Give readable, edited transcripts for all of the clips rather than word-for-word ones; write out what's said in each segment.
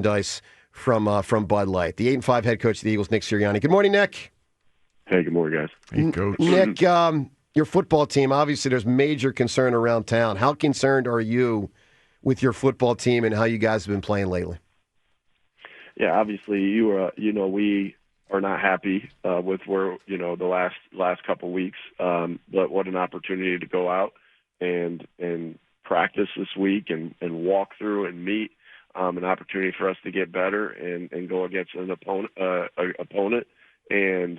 Dice from Bud Light. The 8-5 head coach of the Eagles, Nick Sirianni. Good morning, Nick. Hey, good morning, guys. Hey, Coach. Nick, your football team, obviously there's major concern around town. How concerned are you with your football team and how you guys have been playing lately? Yeah, obviously we are not happy with where the last couple weeks. But what an opportunity to go out and practice this week and walk through and meet. An opportunity for us to get better and go against an opponent. And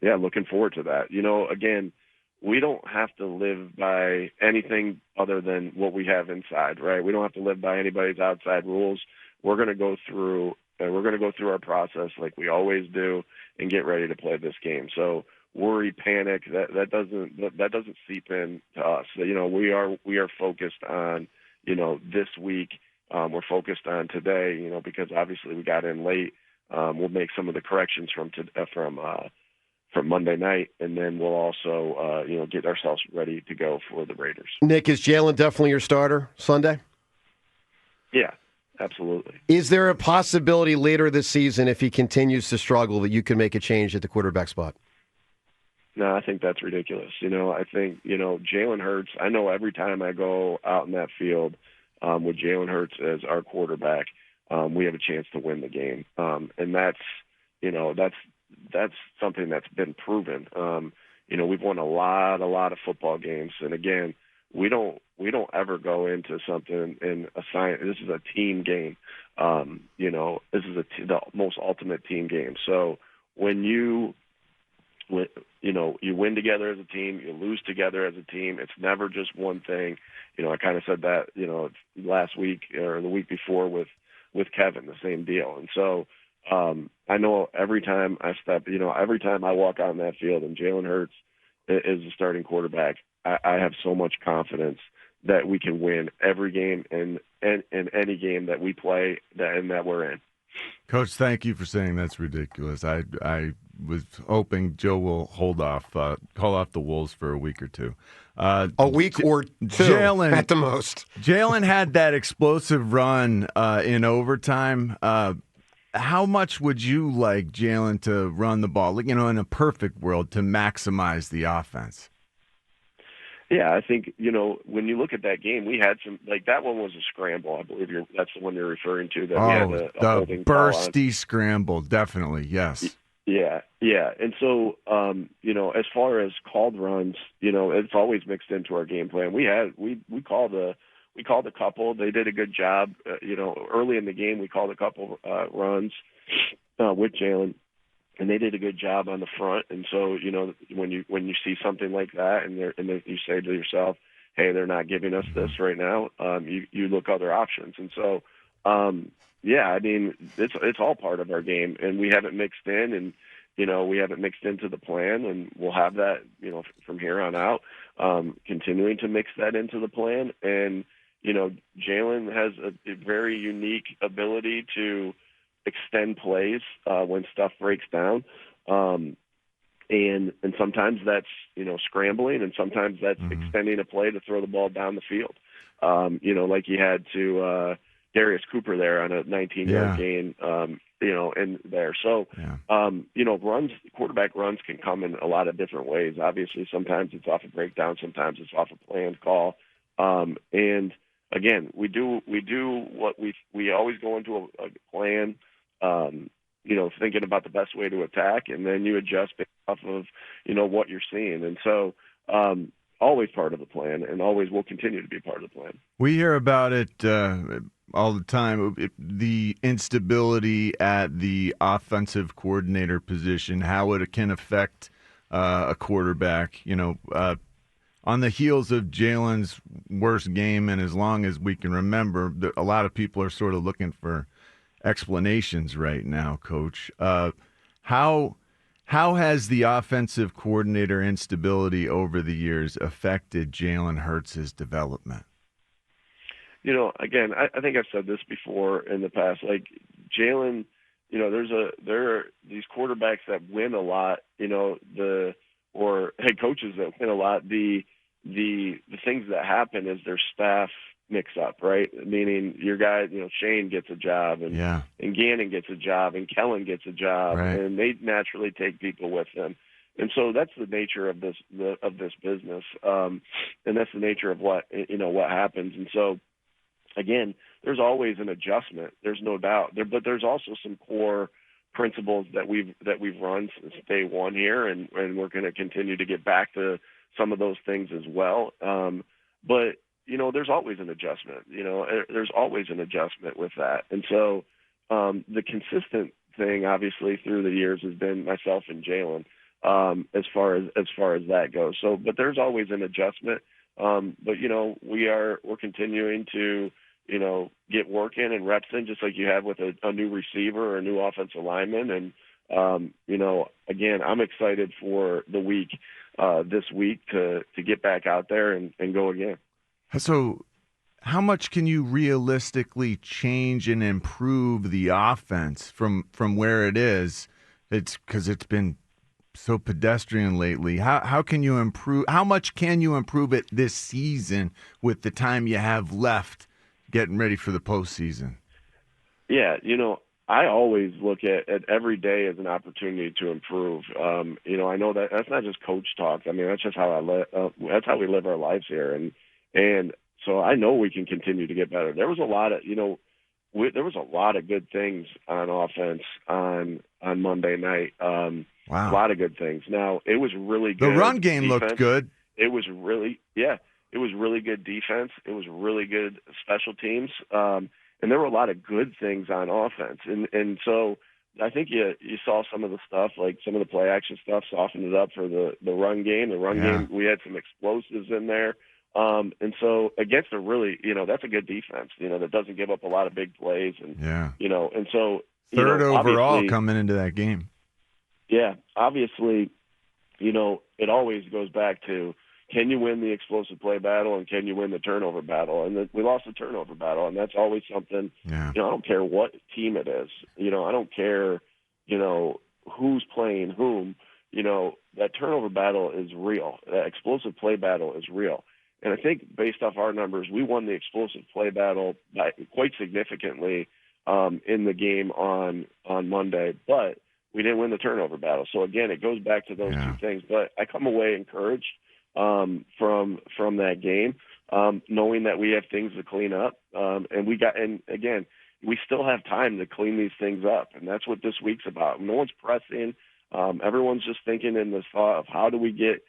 looking forward to that. Again, we don't have to live by anything other than what we have inside, right? We don't have to live by anybody's outside rules. We're going to go through our process like we always do and get ready to play this game. So worry, panic, that doesn't seep in to us. We are focused on this week. We're focused on today, because obviously we got in late. We'll make some of the corrections from Monday night, and then we'll also get ourselves ready to go for the Raiders. Nick, is Jalen definitely your starter Sunday? Yeah, absolutely. Is there a possibility later this season, if he continues to struggle, that you can make a change at the quarterback spot? No, I think that's ridiculous. I think Jalen Hurts. I know every time I go out in that field with Jalen Hurts as our quarterback, we have a chance to win the game, and that's something that's been proven. We've won a lot of football games, and again, we don't ever go into something and assign. This is a team game. This is the most ultimate team game. So when you win together as a team, you lose together as a team. It's never just one thing. I kind of said that last week or the week before with Kevin, the same deal. And so I know every time I walk out in that field and Jalen Hurts is the starting quarterback, I have so much confidence that we can win every game and any game that we play that we're in. Coach, thank you for saying that's ridiculous. I was hoping Joe will call off the Wolves for a week or two. A week or two Jalen, at the most. Jalen had that explosive run in overtime. How much would you like Jalen to run the ball, in a perfect world, to maximize the offense? Yeah, I think, when you look at that game, we had some, that one was a scramble. I believe that's the one you're referring to. That we had a holding bursty scramble, definitely, yes. Yeah. And so, as far as called runs, it's always mixed into our game plan. We called a couple. They did a good job. Early in the game, we called a couple runs with Jalen, and they did a good job on the front. And so, when you see something like that, and you say to yourself, "Hey, they're not giving us this right now," you look other options. And so, it's all part of our game, and we haven't mixed in, and we haven't mixed into the plan, and we'll have that, from here on out, continuing to mix that into the plan. And Jalen has a very unique ability to extend plays when stuff breaks down, and sometimes that's scrambling, and sometimes that's extending a play to throw the ball down the field, like he had to Darius Cooper there on a 19-yard gain, in there. So, quarterback runs can come in a lot of different ways. Obviously, sometimes it's off a breakdown, sometimes it's off a planned call, and again, we do what we always go into a plan, thinking about the best way to attack, and then you adjust based off of, what you're seeing. And so, always part of the plan, and always will continue to be part of the plan. We hear about it all the time, the instability at the offensive coordinator position, how it can affect a quarterback, on the heels of Jalen's worst game, and as long as we can remember, a lot of people are sort of looking for explanations right now, Coach. How has the offensive coordinator instability over the years affected Jalen Hurts' development? Again, I think I've said this before in the past. Like Jalen, there are these quarterbacks that win a lot. Or head coaches that win a lot. The things that happen is their staff mix up, right? Meaning your guy, Shane gets a job, and Gannon gets a job, and Kellen gets a job, right. and they naturally take people with them. And so that's the nature of this business, and that's the nature of what happens. And so, again, there's always an adjustment. There's no doubt there, but there's also some core principles that we've run since day one here, and we're going to continue to get back to some of those things as well. But there's always an adjustment. There's always an adjustment with that, and so the consistent thing, obviously, through the years has been myself and Jalen. As far as that goes. So, but there's always an adjustment. But we're continuing to, get work in and reps in, just like you have with a new receiver or a new offensive lineman. And, again, I'm excited for the week, this week to get back out there and go again. So how much can you realistically change and improve the offense from where it is? It's because it's been so pedestrian lately. How can you improve? How much can you improve it this season with the time you have left, getting ready for the postseason? Yeah, I always look at every day as an opportunity to improve. I know that's not just coach talk. I mean, that's just how that's how we live our lives here, and so I know we can continue to get better. There was a lot of there was a lot of good things on offense on Monday night. Wow. A lot of good things. Now, it was really good. The run game defense. looked good. It was really good defense. It was really good special teams. And there were a lot of good things on offense. And so I think you saw some of the stuff, like some of the play action stuff, softened it up for the run game. The run game, we had some explosives in there. And so against a really, that's a good defense, that doesn't give up a lot of big plays. And, and so. Third overall coming into that game. Yeah, obviously, it always goes back to, can you win the explosive play battle and can you win the turnover battle? And we lost the turnover battle, and that's always something, I don't care what team it is. I don't care, who's playing whom. That turnover battle is real. That explosive play battle is real. And I think based off our numbers, we won the explosive play battle quite significantly in the game on Monday, but we didn't win the turnover battle. So again, it goes back to those two things. But I come away encouraged from that game, knowing that we have things to clean up, and again, we still have time to clean these things up, and that's what this week's about. No one's pressing. Everyone's just thinking in this thought of how do we get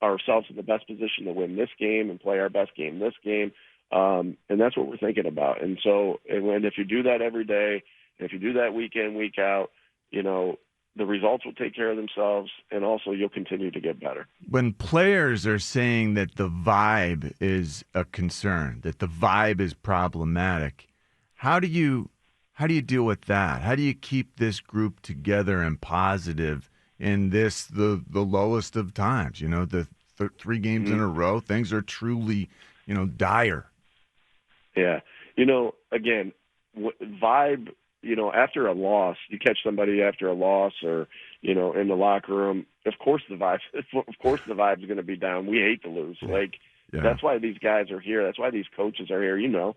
ourselves in the best position to win this game and play our best game this game, and that's what we're thinking about. And so, and if you do that every day, if you do that week in, week out, the results will take care of themselves, and also you'll continue to get better. When players are saying that the vibe is a concern, that the vibe is problematic, how do you deal with that? How do you keep this group together and positive in the lowest of times? The 3 games in a row, things are truly, dire. Yeah. Again, vibe. After a loss, you catch somebody after a loss, or in the locker room. Of course, the vibe's going to be down. We hate to lose. That's why these guys are here. That's why these coaches are here. You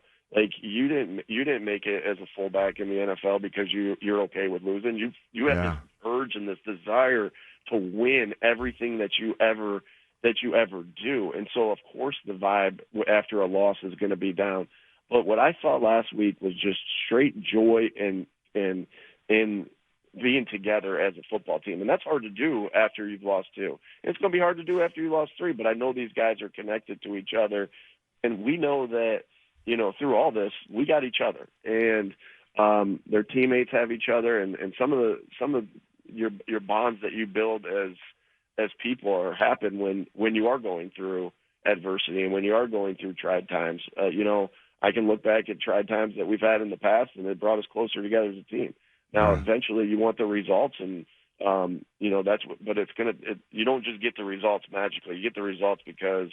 didn't make it as a fullback in the NFL because you're okay with losing. You have this urge and this desire to win everything that you ever do. And so, of course, the vibe after a loss is going to be down. But what I saw last week was just straight joy and being together as a football team. And that's hard to do after you've lost 2. And it's going to be hard to do after you lost 3, but I know these guys are connected to each other. And we know that, through all this, we got each other. And their teammates have each other. And some of your bonds that you build as people happen when you are going through adversity and when you are going through tried times. I can look back at tried times that we've had in the past, and it brought us closer together as a team. Now, eventually, you want the results, and that's what. But you don't just get the results magically. You get the results because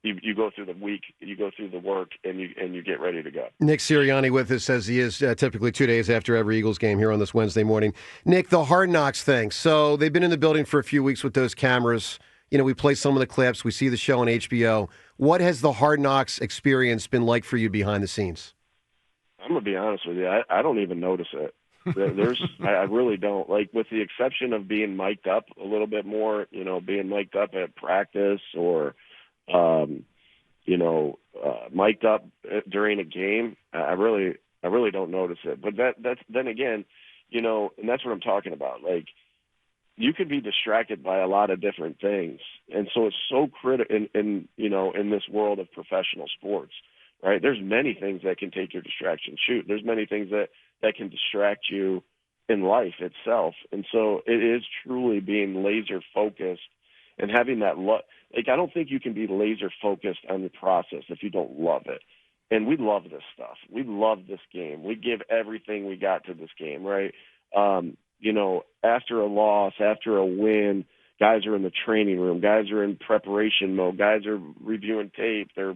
you go through the week, you go through the work, and you get ready to go. Nick Sirianni with us, as he is typically 2 days after every Eagles game here on this Wednesday morning. Nick, the Hard Knocks thing. So they've been in the building for a few weeks with those cameras. we play some of the clips. We see the show on HBO. What has the Hard Knocks experience been like for you behind the scenes? I'm going to be honest with you. I don't even notice it. I really don't. Like, with the exception of being mic'd up a little bit more, being mic'd up at practice or, mic'd up during a game, I really don't notice it. But that's then again, and that's what I'm talking about. Like, you can be distracted by a lot of different things, and so it's so critical in this world of professional sports, right? There's many things that can take your distraction. Shoot, there's many things that can distract you in life itself, and so it is truly being laser focused and having that like, I don't think you can be laser focused on the process if you don't love it. And we love this stuff. We love this game. We give everything we got to this game, right? After a loss, after a win, guys are in the training room. Guys are in preparation mode. Guys are reviewing tape. They're,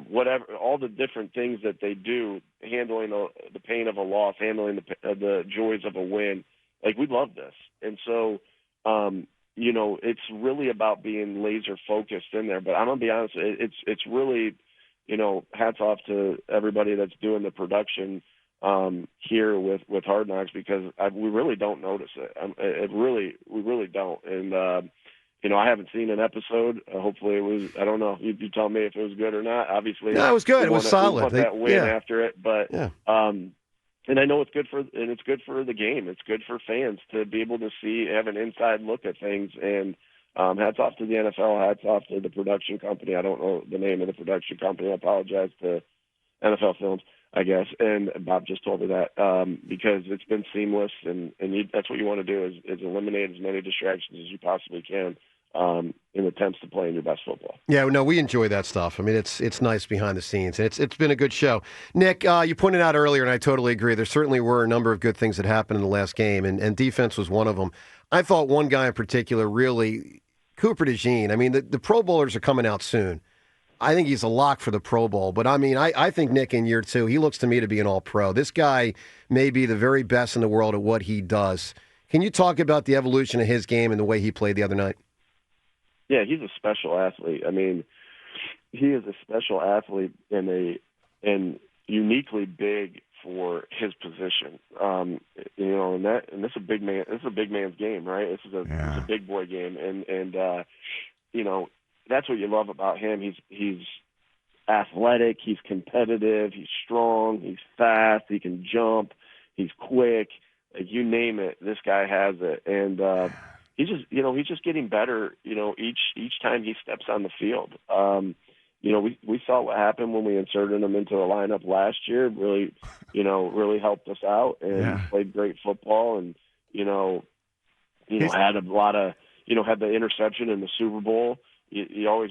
whatever, all the different things that they do, handling the pain of a loss, handling the joys of a win. Like, we love this. And so, it's really about being laser focused in there. But I'm going to be honest, it's really, hats off to everybody that's doing the production here with Hard Knocks, because we really don't notice it. We really don't. And, I haven't seen an episode. Hopefully it was, I don't know. You tell me if it was good or not. Obviously, no, it was good. It was solid. We want that win after it. But, yeah. And I know it's good for the game. It's good for fans to be able to have an inside look at things. And hats off to the NFL. Hats off to the production company. I don't know the name of the production company. I apologize to NFL Films, I guess. And Bob just told me that because it's been seamless, and that's what you want to do is eliminate as many distractions as you possibly can in attempts to play in your best football. Yeah, no, we enjoy that stuff. I mean, it's nice behind the scenes. It's been a good show. Nick, you pointed out earlier, and I totally agree, there certainly were a number of good things that happened in the last game, and defense was one of them. I thought one guy in particular really, Cooper DeJean, I mean, the Pro Bowlers are coming out soon. I think he's a lock for the Pro Bowl. But, I mean, I think Nick in year two, he looks to me to be an all-pro. This guy may be the very best in the world at what he does. Can you talk about the evolution of his game and the way he played the other night? Yeah, he's a special athlete. I mean, he is a special athlete and uniquely big for his position. And this is a big man. This is a big man's game, right? This is a big boy game, and that's what you love about him. He's athletic. He's competitive. He's strong. He's fast. He can jump. He's quick. Like, you name it, this guy has it. And he's just getting better. Each time he steps on the field. We saw what happened when we inserted him into the lineup last year. Really, really helped us out and played great football. And had a lot of had the interception in the Super Bowl. You always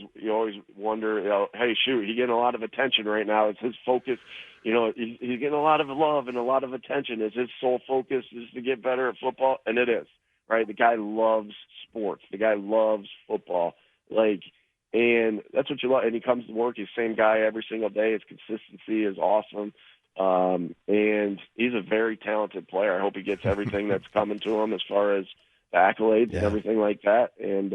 wonder, hey, shoot, he's getting a lot of attention right now. It's his focus. He's getting a lot of love and a lot of attention. Is his sole focus is to get better at football? And it is, right? The guy loves sports. The guy loves football. And that's what you love. And he comes to work. He's the same guy every single day. His consistency is awesome. And he's a very talented player. I hope he gets everything that's coming to him as far as accolades and everything like that. And,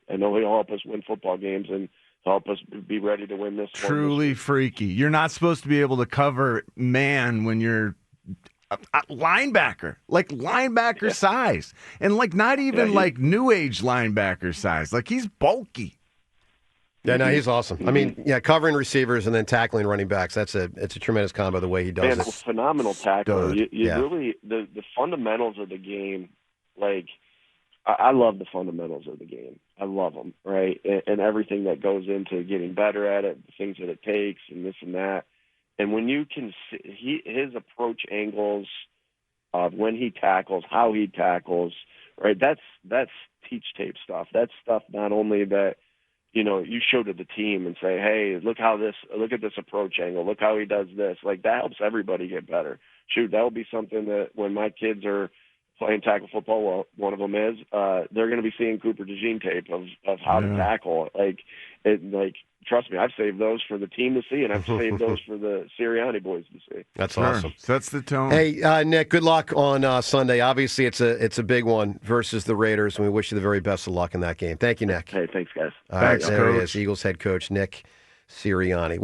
I know he'll help us win football games and help us be ready to win this. Truly freaky. You're not supposed to be able to cover man when you're a linebacker, like linebacker size. And not even new age linebacker size. He's bulky. Yeah, no, he's awesome. I mean, covering receivers and then tackling running backs, it's a tremendous combo the way he does it. Phenomenal tackler. Really, the fundamentals of the game, I love the fundamentals of the game. I love them, right? And everything that goes into getting better at it, the things that it takes and this and that. And when you can see his approach angles, when he tackles, how he tackles, right? That's teach tape stuff. That's stuff not only that, you show to the team and say, hey, look at this approach angle. Look how he does this. That helps everybody get better. Shoot, that will be something that when my kids are playing tackle football, well, one of them is, they're going to be seeing Cooper DeJean tape of how to tackle. trust me, I've saved those for the team to see, and I've saved those for the Sirianni boys to see. That's awesome. Sets the tone. Hey, Nick, good luck on Sunday. Obviously, it's a big one versus the Raiders, and we wish you the very best of luck in that game. Thank you, Nick. Hey, thanks, guys. All right, Thanks, there he Coach. is, Eagles head coach Nick Sirianni.